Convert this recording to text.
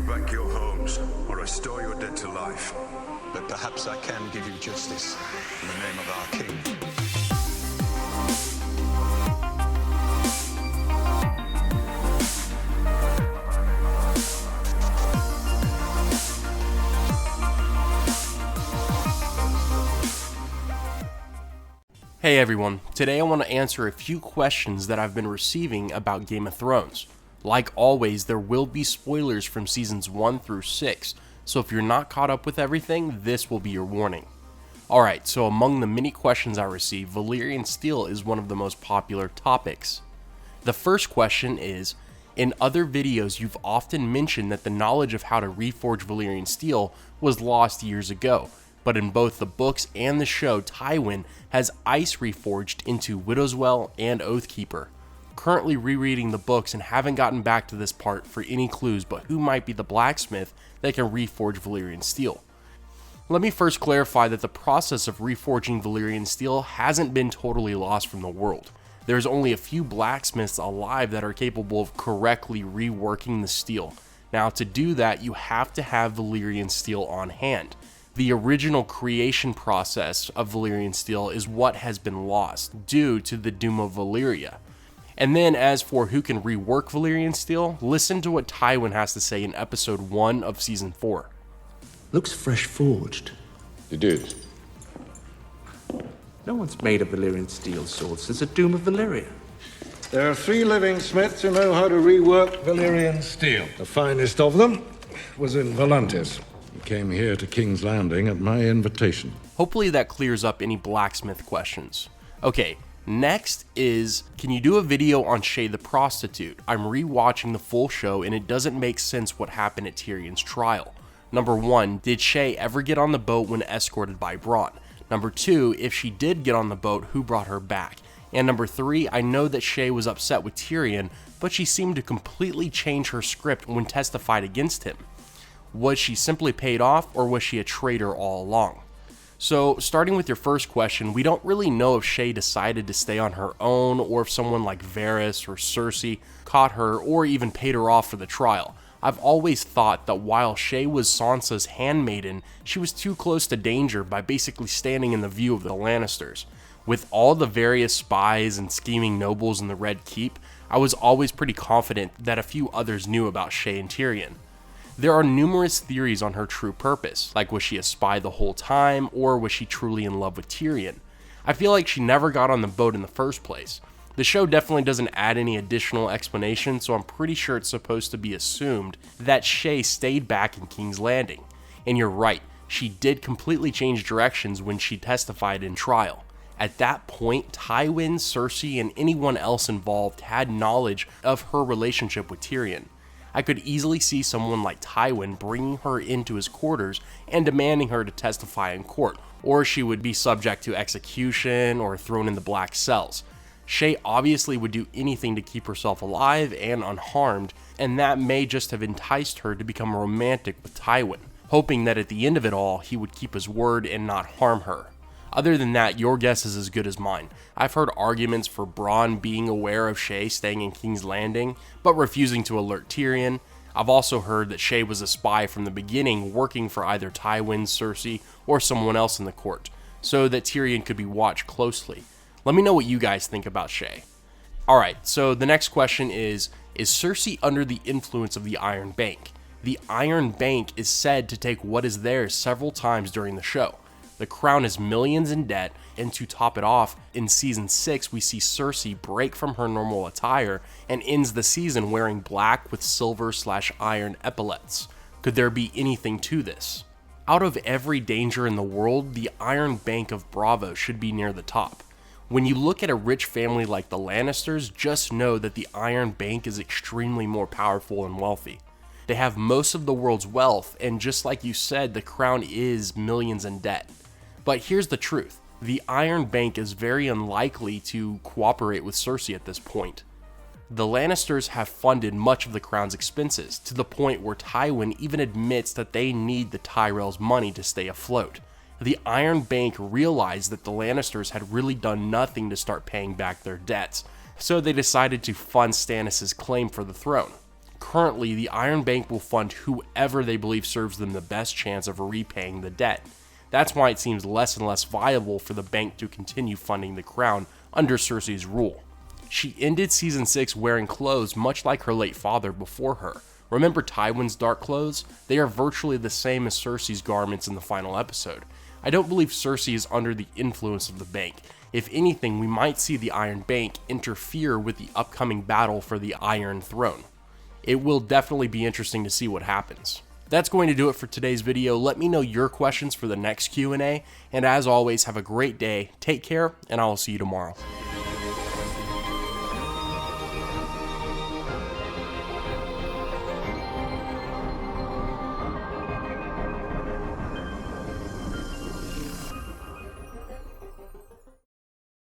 back your homes, or restore your dead to life. But perhaps I can give you justice in the name of our king. Hey everyone, today I want to answer a few questions that I've been receiving about Game of Thrones. Like always, there will be spoilers from seasons 1 through 6, so if you're not caught up with everything, this will be your warning. Alright, so among the many questions I received, Valyrian Steel is one of the most popular topics. The first question is, in other videos you've often mentioned that the knowledge of how to reforge Valyrian Steel was lost years ago, but in both the books and the show, Tywin has ice reforged into Widow's Well and Oathkeeper. Currently rereading the books and haven't gotten back to this part for any clues, but who might be the blacksmith that can reforge Valyrian Steel? Let me first clarify that the process of reforging Valyrian Steel hasn't been totally lost from the world. There's only a few blacksmiths alive that are capable of correctly reworking the steel. Now to do that, you have to have Valyrian Steel on hand. The original creation process of Valyrian Steel is what has been lost due to the Doom of Valyria. And then as for who can rework Valyrian Steel, listen to what Tywin has to say in episode 1 of season 4. Looks fresh forged. It is. No one's made a Valyrian steel sword since the Doom of Valyria. There are 3 living smiths who know how to rework Valyrian steel. The finest of them was in Volantis. He came here to King's Landing at my invitation. Hopefully that clears up any blacksmith questions. Okay, next is, can you do a video on Shae the prostitute? I'm rewatching the full show and it doesn't make sense what happened at Tyrion's trial. Number 1, did Shae ever get on the boat when escorted by Bronn? Number 2, if she did get on the boat, who brought her back? And number 3, I know that Shae was upset with Tyrion, but she seemed to completely change her script when testified against him. Was she simply paid off, or was she a traitor all along? So, starting with your first question, we don't really know if Shae decided to stay on her own, or if someone like Varys or Cersei caught her, or even paid her off for the trial. I've always thought that while Shae was Sansa's handmaiden, she was too close to danger by basically standing in the view of the Lannisters. With all the various spies and scheming nobles in the Red Keep, I was always pretty confident that a few others knew about Shae and Tyrion. There are numerous theories on her true purpose, like was she a spy the whole time, or was she truly in love with Tyrion? I feel like she never got on the boat in the first place. The show definitely doesn't add any additional explanation, so I'm pretty sure it's supposed to be assumed that Shae stayed back in King's Landing. And you're right, she did completely change directions when she testified in trial. At that point, Tywin, Cersei, and anyone else involved had knowledge of her relationship with Tyrion. I could easily see someone like Tywin bringing her into his quarters and demanding her to testify in court, or she would be subject to execution or thrown in the black cells. Shae obviously would do anything to keep herself alive and unharmed, and that may just have enticed her to become romantic with Tywin, hoping that at the end of it all, he would keep his word and not harm her. Other than that, your guess is as good as mine. I've heard arguments for Bronn being aware of Shae staying in King's Landing, but refusing to alert Tyrion. I've also heard that Shae was a spy from the beginning, working for either Tywin, Cersei, or someone else in the court, so that Tyrion could be watched closely. Let me know what you guys think about Shae. Alright, so the next question is Cersei under the influence of the Iron Bank? The Iron Bank is said to take what is theirs several times during the show. The crown is millions in debt, and to top it off, in season 6 we see Cersei break from her normal attire and ends the season wearing black with silver/iron epaulets. Could there be anything to this? Out of every danger in the world, the Iron Bank of Bravo should be near the top. When you look at a rich family like the Lannisters, just know that the Iron Bank is extremely more powerful and wealthy. They have most of the world's wealth, and just like you said, the crown is millions in debt. But here's the truth, the Iron Bank is very unlikely to cooperate with Cersei at this point. The Lannisters have funded much of the crown's expenses, to the point where Tywin even admits that they need the Tyrells' money to stay afloat. The Iron Bank realized that the Lannisters had really done nothing to start paying back their debts, so they decided to fund Stannis' claim for the throne. Currently, the Iron Bank will fund whoever they believe serves them the best chance of repaying the debt. That's why it seems less and less viable for the bank to continue funding the crown under Cersei's rule. She ended season 6 wearing clothes much like her late father before her. Remember Tywin's dark clothes? They are virtually the same as Cersei's garments in the final episode. I don't believe Cersei is under the influence of the bank. If anything, we might see the Iron Bank interfere with the upcoming battle for the Iron Throne. It will definitely be interesting to see what happens. That's going to do it for today's video. Let me know your questions for the next Q&A, and as always, have a great day, take care, and I will see you tomorrow.